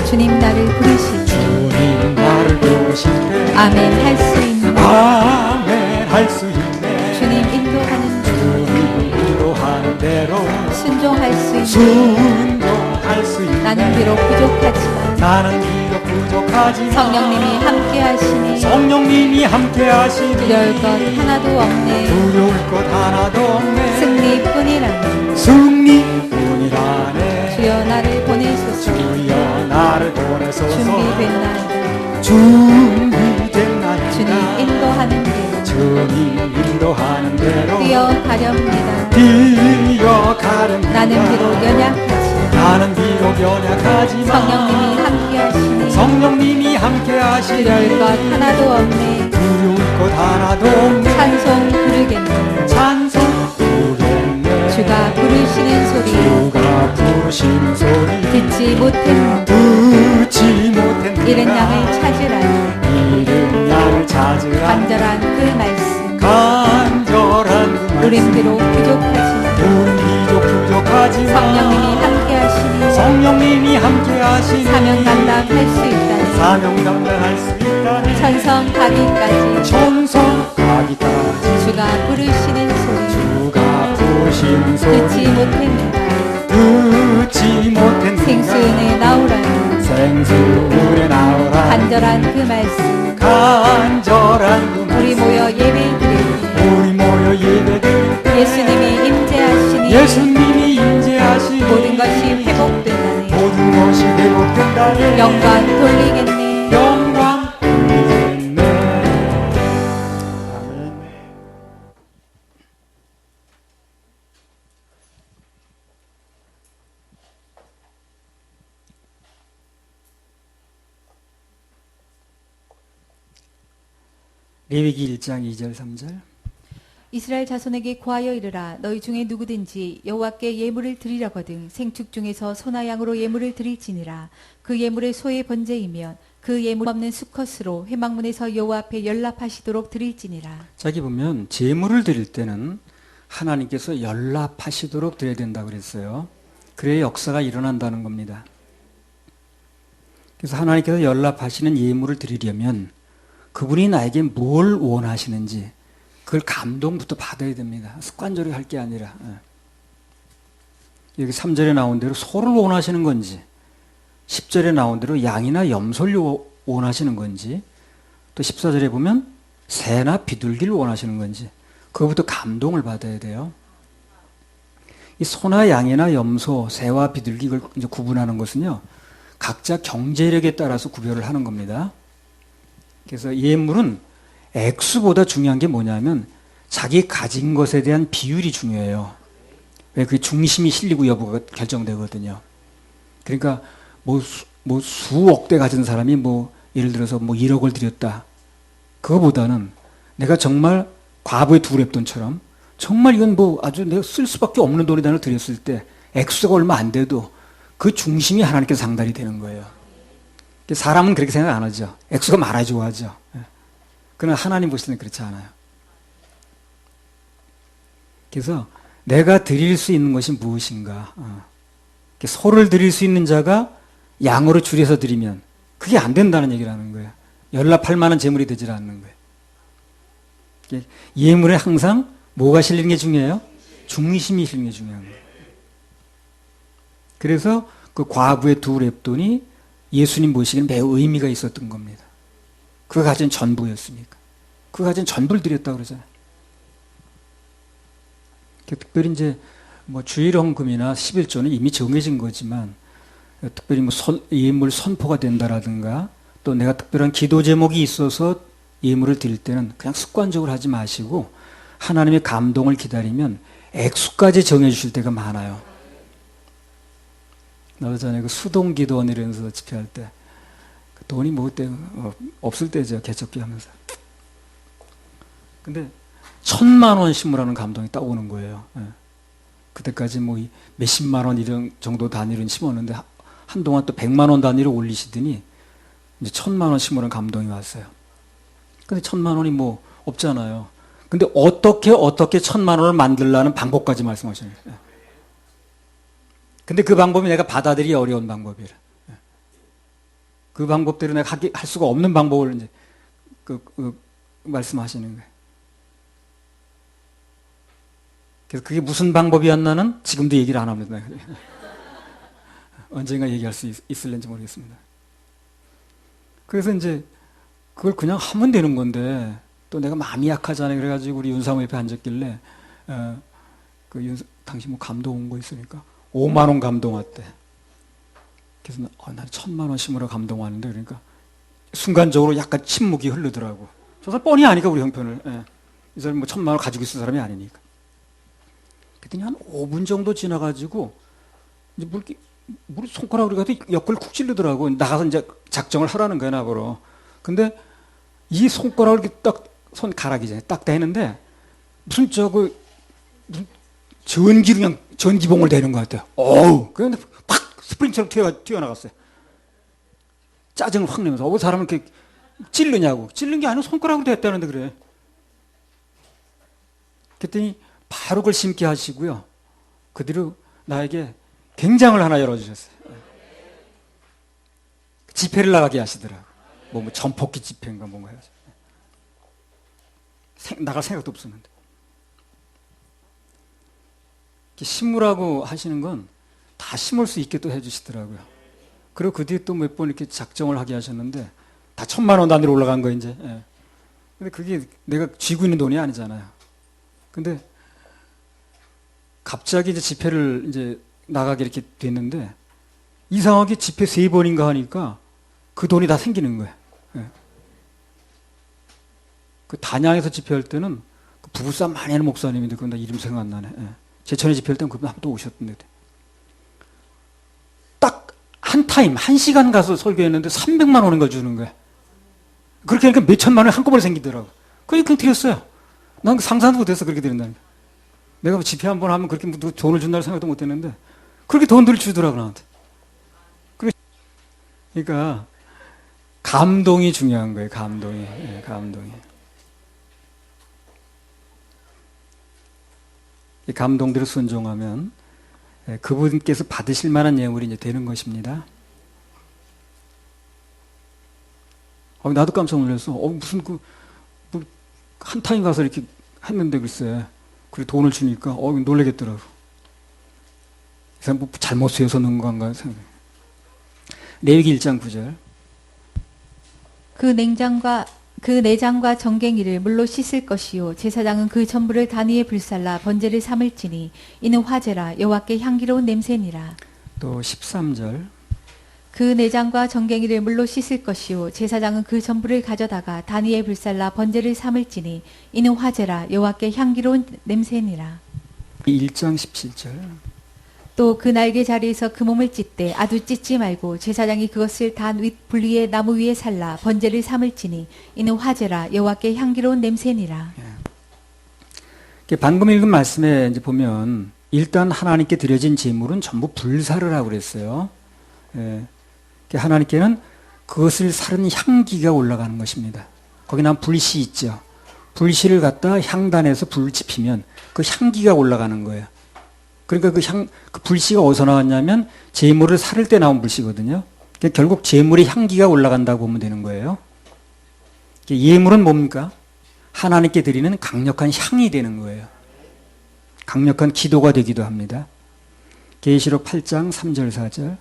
Speaker 2: 주님 나를 부르실 때
Speaker 1: 주님 나를 부르실 때
Speaker 2: 아멘 할 수 있는
Speaker 1: 아멘 할 수 있네.
Speaker 2: 주님 인도하는
Speaker 1: 주님 인도하는 대로
Speaker 2: 순종할 수 있는
Speaker 1: 순종할 수 있네.
Speaker 2: 나는 비록 부족하지만
Speaker 1: 나는 비록 부족하지만
Speaker 2: 성령님이 함께 하시니
Speaker 1: 성령님이 함께 하시니
Speaker 2: 두려울 것 하나도 없네.
Speaker 1: 두려울 것 하나도 없네.
Speaker 2: 승리뿐이라네.
Speaker 1: 승리뿐이라네.
Speaker 2: 주여 나를 보내소서.
Speaker 1: 주여 나를 보내소서.
Speaker 2: 준비된 날
Speaker 1: 준비된 날
Speaker 2: 주님 인도하는 대로
Speaker 1: 주님 인도하는 대로
Speaker 2: 뛰어가렵니다.
Speaker 1: 뛰어가렵니다.
Speaker 2: 나는 비록 연약하지만
Speaker 1: 나는 비록 연약하지만
Speaker 2: 성령님이 함께 하시니
Speaker 1: 성령님이 함께 하시니
Speaker 2: 두려울 것 하나도 없네.
Speaker 1: 두려울 것 하나도 없네.
Speaker 2: 찬송 부르겠네.
Speaker 1: 찬송 부르겠네.
Speaker 2: 주가 부르시는 소리
Speaker 1: 주가 부르시는 소리
Speaker 2: 듣지 못했는데
Speaker 1: 듣지 못했는가.
Speaker 2: 잃은 양을 찾으라.
Speaker 1: 잃은 양을 찾으라.
Speaker 2: 간절한 그 말씀
Speaker 1: 간절한 그 말씀.
Speaker 2: 우린 비록 부족하지만
Speaker 1: 우린 비록 부족하지만
Speaker 2: 성령님이 함께 하시니
Speaker 1: 성령님이 함께 하시니
Speaker 2: 사명 감당할 수 있다네.
Speaker 1: 사명 감당할 수 있다네.
Speaker 2: 천성 가기까지
Speaker 1: 천성 가기까지
Speaker 2: 주가 부르시는 소리
Speaker 1: 주가 부르시는 소리
Speaker 2: 듣지 못했는가.
Speaker 1: 듣지 못했는가.
Speaker 2: 생수은에 나오라니
Speaker 1: 생수문에 나오라.
Speaker 2: 간절한 그 말씀
Speaker 1: 간절한 그 말씀.
Speaker 2: 우리 모여 예배드리니
Speaker 1: 우리 모여 예배드릴
Speaker 2: 예수님이 임재하시니
Speaker 1: 예수님이 임재하시니
Speaker 2: 모든 것이 회복된다네.
Speaker 1: 모든 것이 회복된다네.
Speaker 2: 영광 돌리겠네.
Speaker 1: 영광 돌리겠네. 아멘. 레위기 1장 2절 3절.
Speaker 2: 이스라엘 자손에게 고하여 이르라. 너희 중에 누구든지 여호와께 예물을 드리려거든 생축 중에서 소나 양으로 예물을 드릴지니라. 그 예물의 소의 번제이면 그 예물 없는 수컷으로 회막문에서 여호와 앞에 연락하시도록 드릴지니라.
Speaker 1: 자기 보면 제물을 드릴 때는 하나님께서 연락하시도록 드려야 된다고 그랬어요. 그래야 역사가 일어난다는 겁니다. 그래서 하나님께서 연락하시는 예물을 드리려면 그분이 나에게 뭘 원하시는지 그걸 감동부터 받아야 됩니다. 습관적으로 할 게 아니라. 여기 3절에 나온 대로 소를 원하시는 건지 10절에 나온 대로 양이나 염소를 원하시는 건지 또 14절에 보면 새나 비둘기를 원하시는 건지 그거부터 감동을 받아야 돼요. 이 소나 양이나 염소, 새와 비둘기 이걸 이제 구분하는 것은요. 각자 경제력에 따라서 구별을 하는 겁니다. 그래서 예물은 액수보다 중요한 게 뭐냐면 자기 가진 것에 대한 비율이 중요해요. 왜 그게 중심이 실리고 여부가 결정되거든요. 그러니까 뭐 수억 대 가진 사람이 뭐 예를 들어서 뭐 1억을 드렸다. 그거보다는 내가 정말 과부의 두 랩돈처럼 정말 이건 뭐 아주 내가 쓸 수밖에 없는 돈을 드렸을 때 액수가 얼마 안 돼도 그 중심이 하나님께서 상달이 되는 거예요. 사람은 그렇게 생각 안 하죠. 액수가 많아야 좋아하죠. 그러나 하나님 보실 때는 그렇지 않아요. 그래서 내가 드릴 수 있는 것이 무엇인가. 소를 드릴 수 있는 자가 양으로 줄여서 드리면 그게 안 된다는 얘기를 하는 거예요. 연락할 만한 재물이 되질 않는 거예요. 예물에 항상 뭐가 실리는 게 중요해요? 중심이 실리는 게 중요한 거예요. 그래서 그 과부의 두 랩돈이 예수님 보시기엔 매우 의미가 있었던 겁니다. 그가 가진 전부였으니까. 그가 가진 전부를 드렸다고 그러잖아요. 특별히 이제 뭐 주일헌금이나 11조는 이미 정해진 거지만 특별히 뭐 예물 선포가 된다라든가 또 내가 특별한 기도 제목이 있어서 예물을 드릴 때는 그냥 습관적으로 하지 마시고 하나님의 감동을 기다리면 액수까지 정해주실 때가 많아요. 나도 전에 그 수동기도원 이러면서 집회할 때 돈이 뭐 그때 없을 때죠. 개척기 하면서. 근데 1,000만 원 심으라는 감동이 딱 오는 거예요. 예. 그때까지 뭐 몇십만 원 이런 정도 단위로 심었는데 한동안 또 100만 원 단위로 올리시더니 이제 1,000만 원 심으라는 감동이 왔어요. 근데 1,000만 원이 뭐 없잖아요. 근데 어떻게 1,000만 원을 만들라는 방법까지 말씀하시는 거예요. 예. 근데 그 방법이 내가 받아들이기 어려운 방법이라. 예. 그 방법대로 내가 할 수가 없는 방법을 이제 말씀하시는 거예요. 그래서 그게 무슨 방법이었나는 지금도 얘기를 안 합니다. 언젠가 얘기할 수 있을는지 모르겠습니다. 그래서 이제 그걸 그냥 하면 되는 건데 또 내가 마음이 약하잖아요. 그래가지고 우리 윤사모 옆에 앉았길래 당신 뭐 감동 온 거 있으니까 5만 원 감동 왔대. 그래서 난 1,000만 원 심으러 감동 왔는데 그러니까 순간적으로 약간 침묵이 흐르더라고. 저 사람 뻔히 아니까 우리 형편을. 예. 이 사람이 뭐 1,000만 원 가지고 있을 사람이 아니니까. 그랬더니 한 5분 정도 지나가지고 이제 물 손가락으로 가도 옆을 쿡 찌르더라고. 나가서 이제 작정을 하라는 거야 나보러. 근데 이 손가락을 이렇게 딱 손가락이잖아요. 딱 대는데 무슨 무슨 전기로 그냥 전기봉을 대는 것 같아요. 어우, 그런데 팍 스프링처럼 튀어나갔어요. 짜증을 확 내면서 사람을 이렇게 찔르냐고. 찔른 게 아니고 손가락으로 됐다는데 그래. 그랬더니 바로 그걸 심게 하시고요. 그 뒤로 나에게 굉장을 하나 열어주셨어요. 집회를 나가게 하시더라고. 뭐 전폭기 집회인가 뭔가 해가지고. 나갈 생각도 없었는데. 심으라고 하시는 건 다 심을 수 있게 또 해주시더라고요. 그리고 그 뒤에 또 몇 번 이렇게 작정을 하게 하셨는데 다 1,000만 원 단위로 올라간 거 이제. 예. 근데 그게 내가 쥐고 있는 돈이 아니잖아요. 근데 갑자기 이제 집회를 이제 나가게 이렇게 됐는데 이상하게 집회 3번인가 하니까 그 돈이 다 생기는 거예요. 예. 그 단양에서 집회할 때는 그 부부싸움 많이 하는 목사님인데 그건 나 이름 생각 안 나네. 예. 제천에 집회할 때는 그분 한 번 또 오셨던데. 딱 한 타임, 1시간 가서 설교했는데 300만 원인 걸 주는 거야. 그렇게 하니까 몇천만 원이 한꺼번에 생기더라고. 그러니까 드렸어요. 난 상상도 못했어, 그렇게 드린다는 게. 내가 집회 한 번 하면 그렇게 돈을 준다는 생각도 못 했는데, 그렇게 돈들을 주더라고, 나한테. 그러니까, 감동이 중요한 거예요, 감동이. 예, 감동이. 이 감동대로 순종하면, 그분께서 받으실 만한 예물이 이제 되는 것입니다. 나도 깜짝 놀랐어. 무슨 한 타임 가서 이렇게 했는데 글쎄. 그리고 돈을 주니까, 놀라겠더라고. 이 사람 뭐 잘못 쓰여서 넣은 건가 생각해. 레위기 1장 9절.
Speaker 2: 그 내장과 정갱이를 물로 씻을 것이요 제사장은 그 전부를 단위에 불살라 번제를 삼을지니 이는 화제라 여호와께 향기로운 냄새니라.
Speaker 1: 또 13절.
Speaker 2: 그 내장과 정갱이를 물로 씻을 것이요 제사장은 그 전부를 가져다가 단위에 불살라 번제를 삼을지니 이는 화제라 여호와께 향기로운 냄새니라.
Speaker 1: 1장 17절.
Speaker 2: 또 그 날개 자리에서 그 몸을 찢되 아두 찢지 말고 제사장이 그것을 단 윗 불 위에 나무 위에 살라 번제를 삼을지니 이는 화제라 여호와께 향기로운 냄새니라.
Speaker 1: 방금 읽은 말씀에 이제 보면 일단 하나님께 드려진 제물은 전부 불사를 하고 그랬어요. 예. 하나님께는 그것을 사른 향기가 올라가는 것입니다. 거기 난 불씨 있죠. 불씨를 갖다 향단에서 불을 지피면 그 향기가 올라가는 거예요. 그러니까 그 불씨가 어디서 나왔냐면 제물을 사를 때 나온 불씨거든요. 그러니까 결국 제물의 향기가 올라간다고 보면 되는 거예요. 예물은 뭡니까? 하나님께 드리는 강력한 향이 되는 거예요. 강력한 기도가 되기도 합니다. 계시록 8장 3절 4절.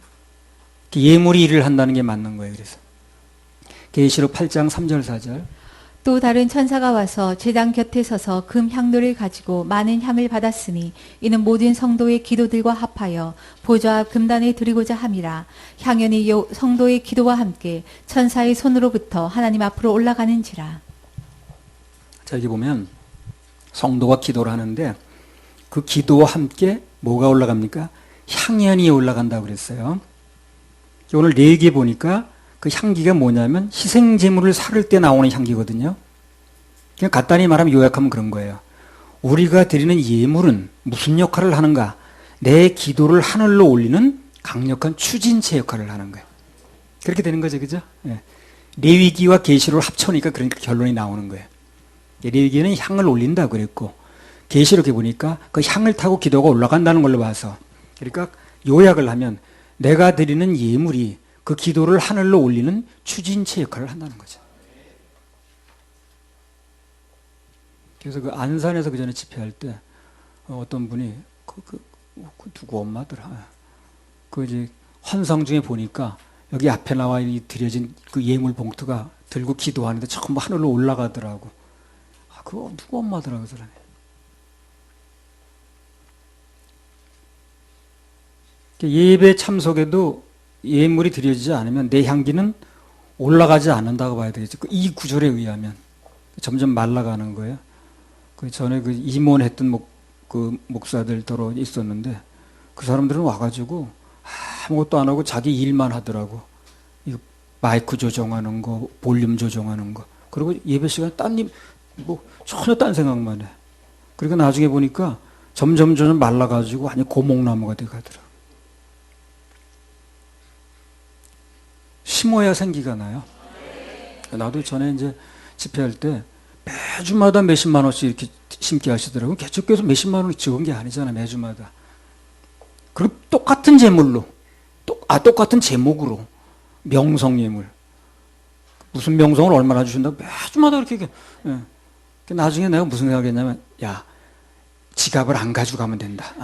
Speaker 1: 예물이 일을 한다는 게 맞는 거예요. 그래서 계시록 8장 3절 4절.
Speaker 2: 또 다른 천사가 와서 제단 곁에 서서 금 향로를 가지고 많은 향을 받았으니 이는 모든 성도의 기도들과 합하여 보좌 앞 금단에 드리고자 함이라. 향연이 성도의 기도와 함께 천사의 손으로부터 하나님 앞으로 올라가는지라.
Speaker 1: 자, 여기 보면 성도가 기도를 하는데 그 기도와 함께 뭐가 올라갑니까? 향연이 올라간다고 그랬어요. 오늘 레위기에 보니까 그 향기가 뭐냐면 희생제물을 사를 때 나오는 향기거든요. 그냥 간단히 말하면 요약하면 그런 거예요. 우리가 드리는 예물은 무슨 역할을 하는가? 내 기도를 하늘로 올리는 강력한 추진체 역할을 하는 거예요. 그렇게 되는 거죠, 그죠? 예. 레위기와 계시록을 합쳐니까 그러니까 결론이 나오는 거예요. 레위기는 향을 올린다고 그랬고, 계시록에 보니까 그 향을 타고 기도가 올라간다는 걸로 봐서, 그러니까 요약을 하면 내가 드리는 예물이 그 기도를 하늘로 올리는 추진체 역할을 한다는 거죠. 그래서 그 안산에서 그 전에 집회할 때 어떤 분이 그 누구 엄마더라. 그 이제 환상 중에 보니까 여기 앞에 나와 이 드려진 그 예물 봉투가 들고 기도하는데 전부 하늘로 올라가더라고. 아, 그거 누구 엄마더라 그 사람이. 예배 참석에도 예물이 드려지지 않으면 내 향기는 올라가지 않는다고 봐야 되겠죠. 이 구절에 의하면 점점 말라가는 거예요. 그 전에 그 임원했던 그 목사들 더러 있었는데 그 사람들은 와가지고 아무것도 안 하고 자기 일만 하더라고. 이거 마이크 조정하는 거, 볼륨 조정하는 거. 그리고 예배 시간에 전혀 딴 생각만 해. 그리고 나중에 보니까 점점 말라가지고 완전 고목나무가 돼가더라고. 심어야 생기가 나요. 나도 전에 이제 집회할 때 매주마다 몇십만 원씩 이렇게 심게 하시더라고요. 개척교에서 몇십만 원을 적은 게 아니잖아, 매주마다. 그리고 똑같은 제물로, 똑같은 제목으로, 명성예물. 무슨 명성을 얼마나 주신다고 매주마다 이렇게. 예. 나중에 내가 무슨 생각했냐면, 야, 지갑을 안 가져가면 된다.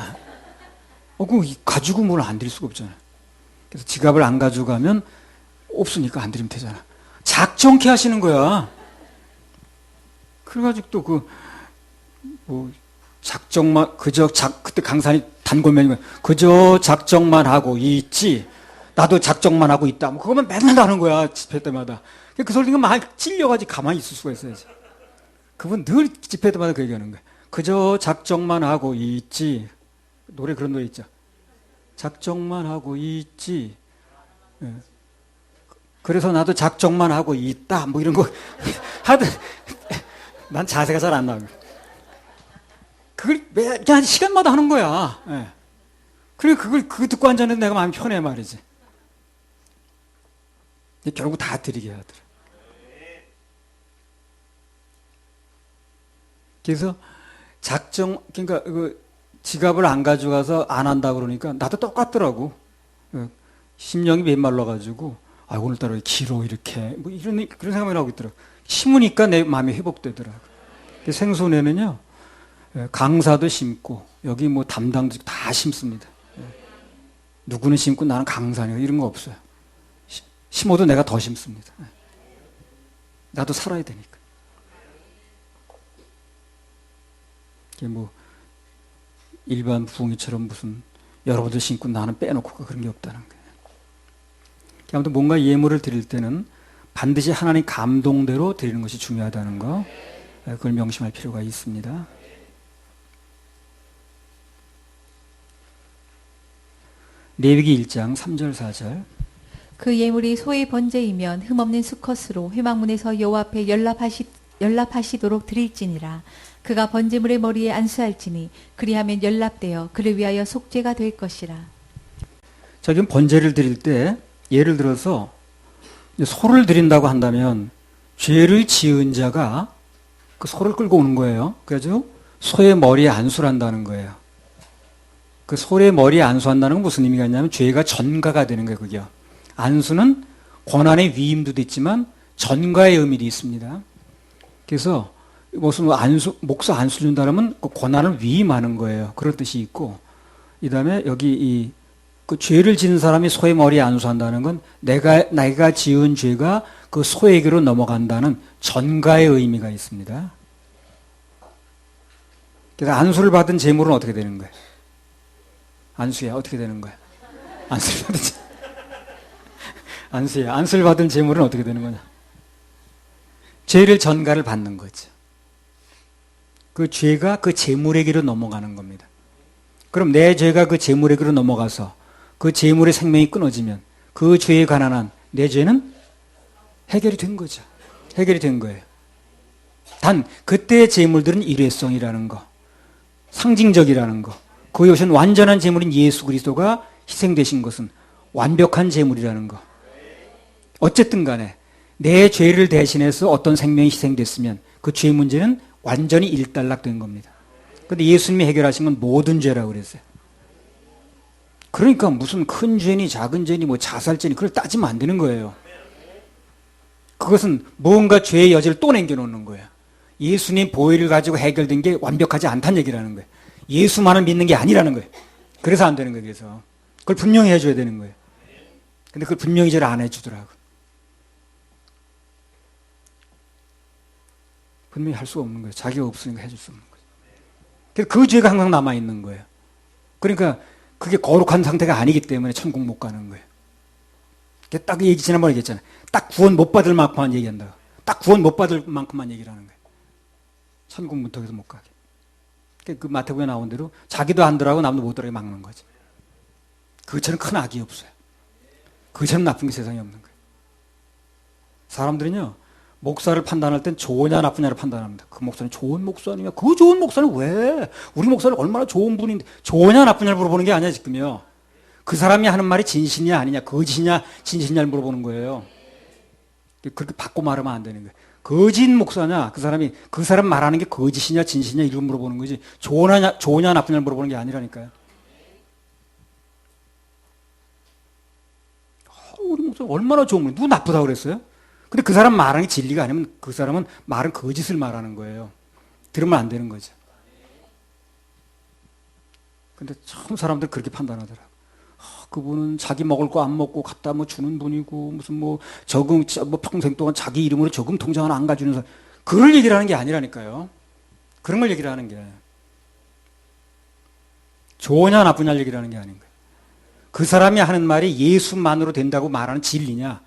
Speaker 1: 그거 가지고 뭘 안 드릴 수가 없잖아요. 그래서 지갑을 안 가져가면 없으니까 안 드리면 되잖아. 작정케 하시는 거야. 그래가지고 또 작정만, 그때 강산이 단골면이면, 그저 작정만 하고 있지. 나도 작정만 하고 있다. 그거만 맨날 하는 거야, 집회 때마다. 그 소리가 막 찔려가지고 가만히 있을 수가 있어야지. 그분 늘 집회 때마다 그 얘기하는 거야. 그저 작정만 하고 있지. 그런 노래 있죠. 작정만 하고 있지. 예. 그래서 나도 작정만 하고 있다. 이런 거 하든 난 자세가 잘 안 나와요. 그걸 매년 시간마다 하는 거야. 예. 그리고 그거 듣고 앉았는데 내가 마음이 편해 말이지. 결국 다 드리게 하더라. 그래서 그러니까 지갑을 안 가져가서 안 한다 그러니까 나도 똑같더라고. 심령이 메말라가지고 오늘따라 길어 이렇게 그런 생각이 나고 있더라고. 심으니까 내 마음이 회복되더라고. 생손에는요 강사도 심고 여기 담당도 다 심습니다. 누구는 심고 나는 강사니까 이런 거 없어요. 심어도 내가 더 심습니다. 나도 살아야 되니까. 일반 부흥회처럼 무슨 여러분들 심고 나는 빼놓고 그런 게 없다는 거예요. 아무튼 뭔가 예물을 드릴 때는 반드시 하나님 감동대로 드리는 것이 중요하다는 거, 그걸 명심할 필요가 있습니다. 레위기 1장 3절 4절.
Speaker 2: 그 예물이 소의 번제이면 흠없는 수컷으로 회막문에서 여호와 앞에 연락하시도록 드릴지니라. 그가 번제물의 머리에 안수할지니 그리하면 연락되어 그를 위하여 속죄가 될 것이라.
Speaker 1: 지금 번제를 드릴 때 예를 들어서 소를 드린다고 한다면 죄를 지은 자가 그 소를 끌고 오는 거예요. 그래서 소의 머리에 안수를 한다는 거예요. 그 소의 머리에 안수한다는 건 무슨 의미가 있냐면 죄가 전가가 되는 거예요. 그게 안수는 고난의 위임도 있지만 전가의 의미도 있습니다. 그래서 무슨 목사 안수 준다면 그 고난을 위임하는 거예요. 그런 뜻이 있고, 이 다음에 여기 그 죄를 지은 사람이 소의 머리에 안수한다는 건 내가 지은 죄가 그 소에게로 넘어간다는 전가의 의미가 있습니다. 그래서 안수를 받은 제물은 어떻게 되는 거예요? 안수야 어떻게 되는 거야? 안수를 받은 제물은 어떻게 되는 거냐? 죄를 전가를 받는 거죠. 그 죄가 그 제물에게로 넘어가는 겁니다. 그럼 내 죄가 그 제물에게로 넘어가서 그 제물의 생명이 끊어지면 그 죄에 관한 한 내 죄는 해결이 된 거죠. 해결이 된 거예요. 단 그때의 제물들은 일회성이라는 거. 상징적이라는 거. 그에 오신 완전한 제물인 예수 그리스도가 희생되신 것은 완벽한 제물이라는 거. 어쨌든 간에 내 죄를 대신해서 어떤 생명이 희생됐으면 그 죄 문제는 완전히 일단락된 겁니다. 그런데 예수님이 해결하신 건 모든 죄라고 그랬어요. 그러니까 무슨 큰 죄니 작은 죄니 뭐 자살죄니 그걸 따지면 안 되는 거예요. 그것은 무언가 죄의 여지를 또 남겨놓는 거예요. 예수님 보혈을 가지고 해결된 게 완벽하지 않다는 얘기라는 거예요. 예수만을 믿는 게 아니라는 거예요. 그래서 안 되는 거예요. 그래서 그걸 분명히 해줘야 되는 거예요. 근데 그걸 분명히 잘 안 해주더라고. 분명히 할 수가 없는 거예요. 자기가 없으니까 해줄 수 없는 거예요. 그래서 그 죄가 항상 남아있는 거예요. 그러니까 그게 거룩한 상태가 아니기 때문에 천국 못 가는 거예요. 딱 얘기 지난번에 얘기했잖아요. 딱 구원 못 받을 만큼만 얘기한다고. 딱 구원 못 받을 만큼만 얘기를 하는 거예요. 천국 문턱에서 못 가게. 그 마태복음에 나온 대로 자기도 안 들어가고 남도 못 들어가게 막는 거지. 그것처럼 큰 악이 없어요. 그것처럼 나쁜 게 세상에 없는 거예요. 사람들은요, 목사를 판단할 땐 좋으냐 나쁘냐를 판단합니다. 그 목사는 좋은 목사님이야. 그 좋은 목사는 왜? 우리 목사는 얼마나 좋은 분인데 좋으냐 나쁘냐를 물어보는 게 아니야 지금요. 그 사람이 하는 말이 진실이냐 아니냐, 거짓이냐 진실이냐를 물어보는 거예요. 그렇게 바꿔 말하면 안 되는 거예요. 거짓 목사냐, 그 사람 말하는 게 거짓이냐 진실이냐 이런 물어보는 거지. 좋으냐 나쁘냐를 물어보는 게 아니라니까요. 우리 목사 얼마나 좋은 분, 누구 나쁘다고 그랬어요? 근데 그 사람 말하는 게 진리가 아니면 그 사람은 말은 거짓을 말하는 거예요. 들으면 안 되는 거죠. 근데 참 사람들 그렇게 판단하더라고. 그분은 자기 먹을 거 안 먹고 갖다 뭐 주는 분이고 무슨 뭐 저금 뭐 평생 동안 자기 이름으로 저금 통장 하나 안 가주는 사람. 그걸 얘기를 하는 게 아니라니까요. 그런 걸 얘기를 하는 게 좋으냐 나쁘냐 얘기를 하는 게 아닌 거예요. 그 사람이 하는 말이 예수만으로 된다고 말하는 진리냐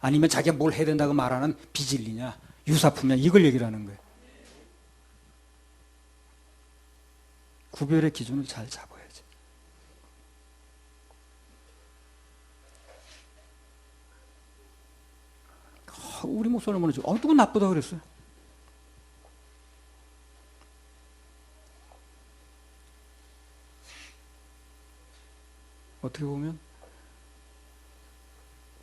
Speaker 1: 아니면 자기가 뭘 해야 된다고 말하는 비진리냐 유사품이냐 이걸 얘기를 하는 거예요. 구별의 기준을 잘 잡아야지. 우리 목사는 얼마나 좋아. 누구 나쁘다 그랬어요. 어떻게 보면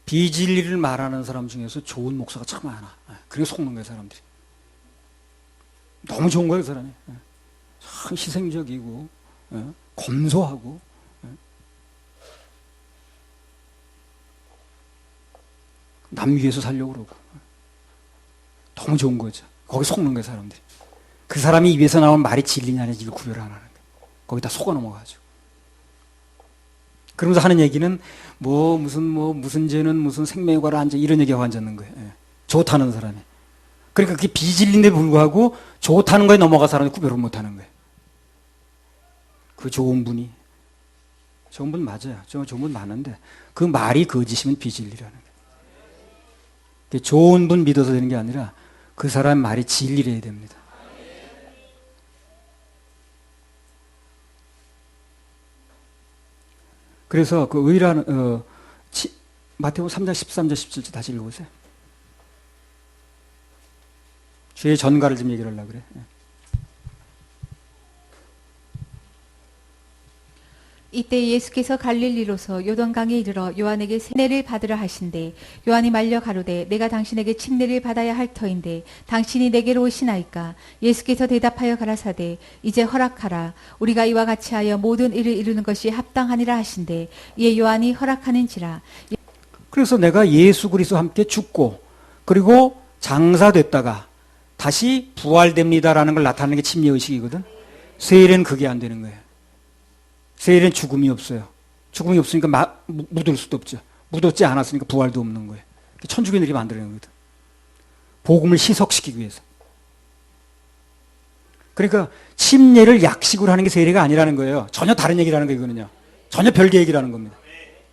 Speaker 1: 비진리를 말하는 사람 중에서 좋은 목사가 참 많아. 그게 속는 거예요, 사람들이. 너무 좋은 거예요, 그 사람이. 참 희생적이고, 검소하고. 남 위해서 살려고 그러고. 너무 좋은 거죠. 거기 속는 거예요, 사람들이. 그 사람이 입에서 나온 말이 진리냐 아니냐 이걸 구별을 안 하는 거예요. 거기다 속아 넘어가지고. 그러면서 하는 얘기는 무슨 죄는 무슨 생명의 과를 앉아 이런 얘기하고 앉았는 거예요. 좋다는 사람이. 그러니까 그게 비진리인데 불구하고 좋다는 거에 넘어가 사람이 구별을 못 하는 거예요. 그 좋은 분이. 좋은 분 맞아요. 좋은 분 많은데 그 말이 거짓이면 비진리라는 거예요. 좋은 분 믿어서 되는 게 아니라 그 사람 말이 진리래야 됩니다. 그래서 그 의라는 마태복음 3장 13절 17절 다시 읽어보세요. 죄의 전가를 좀 얘기를 하려고 그래.
Speaker 2: 이때 예수께서 갈릴리로서 요단강에 이르러 요한에게 세례를 받으라 하신대 요한이 말려 가로되 내가 당신에게 침례를 받아야 할 터인데 당신이 내게로 오시나이까. 예수께서 대답하여 가라사대 이제 허락하라. 우리가 이와 같이 하여 모든 일을 이루는 것이 합당하니라 하신대 이에 요한이 허락하는지라.
Speaker 1: 그래서 내가 예수 그리스도와 함께 죽고 그리고 장사됐다가 다시 부활됩니다라는 걸 나타내는 게 침례의식이거든. 세례는 그게 안 되는 거예요. 세례는 죽음이 없어요. 죽음이 없으니까 묻을 수도 없죠. 묻었지 않았으니까 부활도 없는 거예요. 천주교인들이 만들어낸 거거든. 복음을 희석시키기 위해서. 그러니까 침례를 약식으로 하는 게 세례가 아니라는 거예요. 전혀 다른 얘기라는 거예요. 이거는요. 전혀 별개 얘기라는 겁니다.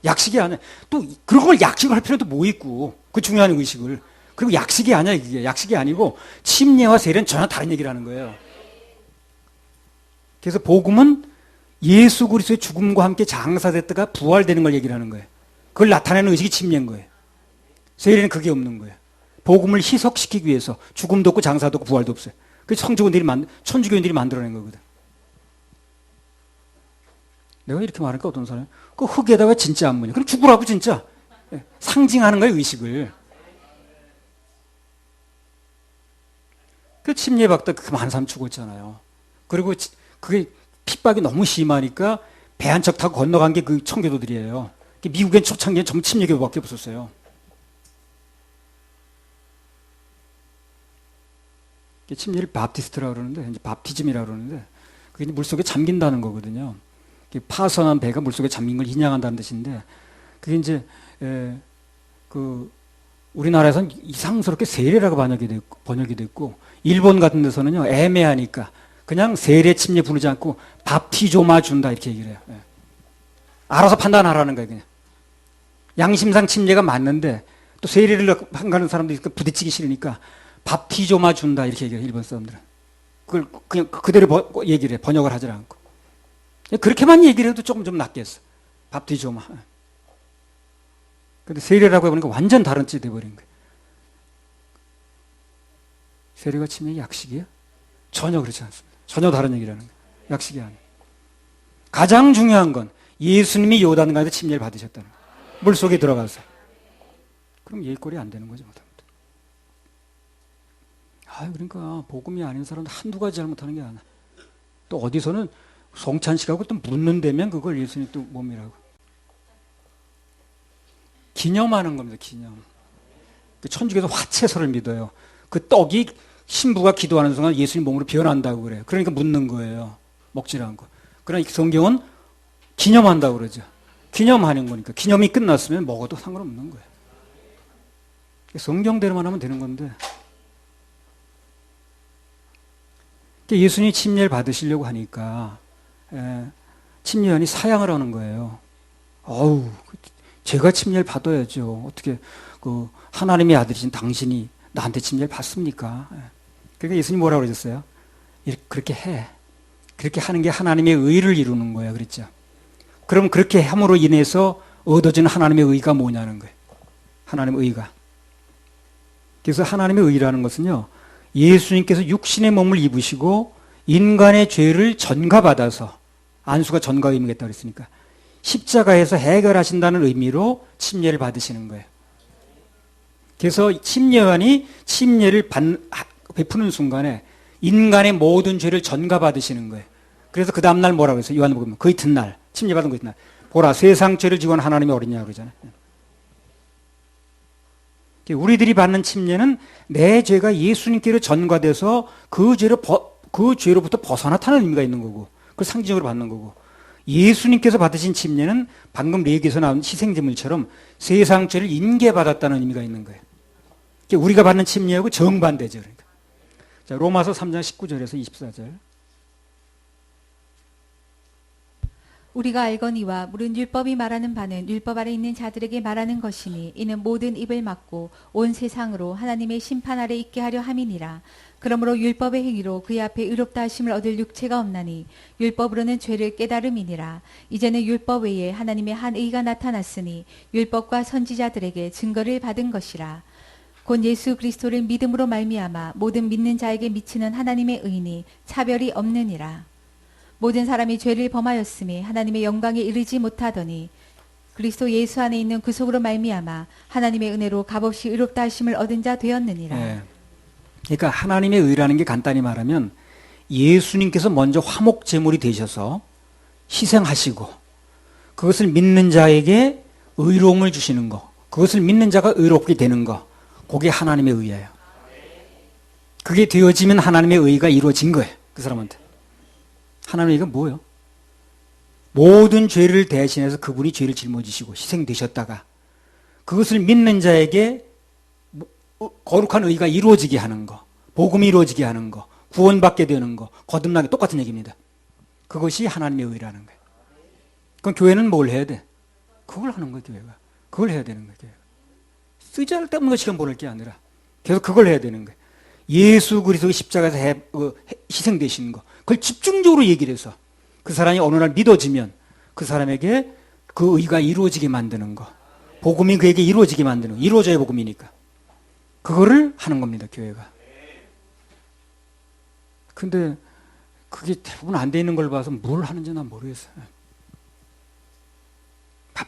Speaker 1: 약식이 아니야. 또 그런 걸 약식을 할 필요도 뭐 있고 그 중요한 의식을. 그리고 약식이 아니야. 이게 약식이 아니고 침례와 세례는 전혀 다른 얘기라는 거예요. 그래서 복음은 예수 그리스도의 죽음과 함께 장사됐다가 부활되는 걸 얘기를 하는 거예요. 그걸 나타내는 의식이 침례인 거예요. 세례는 그게 없는 거예요. 복음을 희석시키기 위해서 죽음도 없고 장사도 없고 부활도 없어요. 그래서 천주교인들이 만들어낸 거거든. 내가 이렇게 말하니까 어떤 사람이 그 흙에다가 진짜 안 묻냐. 그럼 죽으라고 진짜. 예, 상징하는 거예요, 의식을. 그 침례받다 그 많은 사람 죽었잖아요. 그리고 그게 핍박이 너무 심하니까 배 한 척 타고 건너간 게 그 청교도들이에요. 미국엔 초창기에 전부 침례교밖에 없었어요. 침례를 밥티스트라고 그러는데, 이제 밥티즘이라고 그러는데, 그게 물속에 잠긴다는 거거든요. 파선한 배가 물속에 잠긴 걸 인양한다는 뜻인데, 그게 이제, 우리나라에서는 이상스럽게 세례라고 번역이 됐고, 일본 같은 데서는요, 애매하니까, 그냥 세례 침례 부르지 않고, 밥티조마 준다, 이렇게 얘기를 해요. 예. 알아서 판단하라는 거예요, 그냥. 양심상 침례가 맞는데, 또 세례를 한가는 사람도 있으니까 부딪히기 싫으니까, 밥티조마 준다, 이렇게 얘기해요, 일본 사람들은. 그걸 그냥 그대로 얘기를 해, 번역을 하지 않고. 그렇게만 얘기를 해도 조금 좀 낫겠어. 밥티조마. 근데 세례라고 해보니까 완전 다른 뜻이 돼버린 거예요. 세례가 침례의 약식이에요? 전혀 그렇지 않습니다. 전혀 다른 얘기라는 거예요. 약식이 아니에요. 가장 중요한 건 예수님이 요단강에서 침례를 받으셨다는 거예요. 물속에 들어가서. 그럼 예의꼴이 안 되는 거죠. 그러니까 복음이 아닌 사람도 한두 가지 잘못하는 게 아니야. 또 어디서는 송찬식하고 또 묻는다면 그걸 예수님 또 몸이라고. 기념하는 겁니다. 기념. 천주교에서 화채설을 믿어요. 그 떡이 신부가 기도하는 순간 예수님 몸으로 변한다고 그래요. 그러니까 묻는 거예요. 먹질 않고. 그러나 성경은 기념한다고 그러죠. 기념하는 거니까. 기념이 끝났으면 먹어도 상관없는 거예요. 성경대로만 하면 되는 건데. 예수님이 침례를 받으시려고 하니까 침례원이 사양을 하는 거예요. 제가 침례를 받아야죠. 어떻게 그 하나님의 아들이신 당신이 나한테 침례를 받습니까? 그러니까 예수님 뭐라고 그러셨어요? 그렇게 해. 그렇게 하는 게 하나님의 의를 이루는 거야. 그랬죠. 그럼 그렇게 함으로 인해서 얻어지는 하나님의 의가 뭐냐는 거예요. 하나님의 의가. 그래서 하나님의 의라는 것은요. 예수님께서 육신의 몸을 입으시고 인간의 죄를 전가받아서 안수가 전가 의미겠다고 그랬으니까 십자가에서 해결하신다는 의미로 침례를 받으시는 거예요. 그래서 침례관이 침례를 베푸는 순간에 인간의 모든 죄를 전가받으시는 거예요. 그래서 그 다음날 뭐라고 했어요? 요한복음 그 이튿날 침례받은 그 이튿날 보라 세상 죄를 지고 하나님의 어린 양 그러잖아요. 우리들이 받는 침례는 내 죄가 예수님께로 전가돼서 그 죄로부터 벗어나타는 의미가 있는 거고 그걸 상징적으로 받는 거고 예수님께서 받으신 침례는 방금 레위기에서 나온 희생제물처럼 세상 죄를 인계받았다는 의미가 있는 거예요. 우리가 받는 침례하고 정반대죠. 그러니까. 자, 로마서 3장 19절에서 24절.
Speaker 2: 우리가 알거니와 물은 율법이 말하는 바는 율법 아래 있는 자들에게 말하는 것이니 이는 모든 입을 막고 온 세상으로 하나님의 심판 아래 있게 하려 함이니라. 그러므로 율법의 행위로 그의 앞에 의롭다 하심을 얻을 육체가 없나니 율법으로는 죄를 깨달음이니라. 이제는 율법 외에 하나님의 한 의가 나타났으니 율법과 선지자들에게 증거를 받은 것이라. 곧 예수 그리스도를 믿음으로 말미암아 모든 믿는 자에게 미치는 하나님의 의니 차별이 없느니라. 모든 사람이 죄를 범하였음에 하나님의 영광에 이르지 못하더니 그리스도 예수 안에 있는 구속으로 말미암아 하나님의 은혜로 값없이 의롭다 하심을 얻은 자 되었느니라.
Speaker 1: 네. 그러니까 하나님의 의라는 게 간단히 말하면 예수님께서 먼저 화목 제물이 되셔서 희생하시고 그것을 믿는 자에게 의로움을 주시는 거, 그것을 믿는 자가 의롭게 되는 거, 그게 하나님의 의예요. 그게 되어지면 하나님의 의가 이루어진 거예요. 그 사람한테. 하나님의 의가 뭐예요? 모든 죄를 대신해서 그분이 죄를 짊어지시고 희생되셨다가 그것을 믿는 자에게 거룩한 의가 이루어지게 하는 거, 복음이 이루어지게 하는 거, 구원받게 되는 거, 거듭나게 똑같은 얘기입니다. 그것이 하나님의 의라는 거예요. 그럼 교회는 뭘 해야 돼? 그걸 하는 거예요, 교회가. 그걸 해야 되는 거예요, 교회가. 쓸데없는 거 시간 보낼 게 아니라 계속 그걸 해야 되는 거예요. 예수 그리스도의 십자가에서 희생되신 거, 그걸 집중적으로 얘기를 해서 그 사람이 어느 날 믿어지면 그 사람에게 그 의가 이루어지게 만드는 거, 복음이 그에게 이루어지게 만드는 거, 이루어져야 복음이니까. 그거를 하는 겁니다, 교회가. 근데 그게 대부분 안 돼 있는 걸 봐서 뭘 하는지 난 모르겠어요.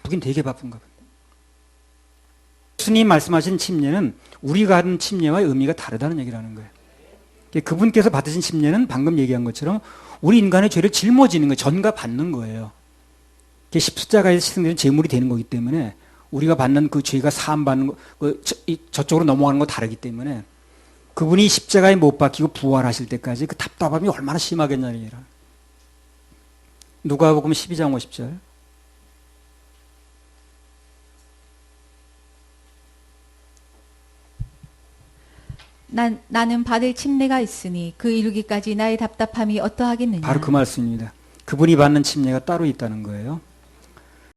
Speaker 1: 바쁘긴 되게 바쁜가 봐요. 예수님 말씀하신 침례는 우리가 하는 침례와의 의미가 다르다는 얘기를 하는 거예요. 그분께서 받으신 침례는 방금 얘기한 것처럼 우리 인간의 죄를 짊어지는 거예요. 전가받는 거예요. 십자가에서 희생되는 제물이 되는 거기 때문에 우리가 받는 그 죄가 사함받는 거, 저쪽으로 넘어가는 거 다르기 때문에 그분이 십자가에 못 박히고 부활하실 때까지 그 답답함이 얼마나 심하겠냐는 얘기라. 누가복음 12장 50절.
Speaker 2: 나는 받을 침례가 있으니 그 이루기까지 나의 답답함이 어떠하겠느냐.
Speaker 1: 바로 그 말씀입니다. 그분이 받는 침례가 따로 있다는 거예요.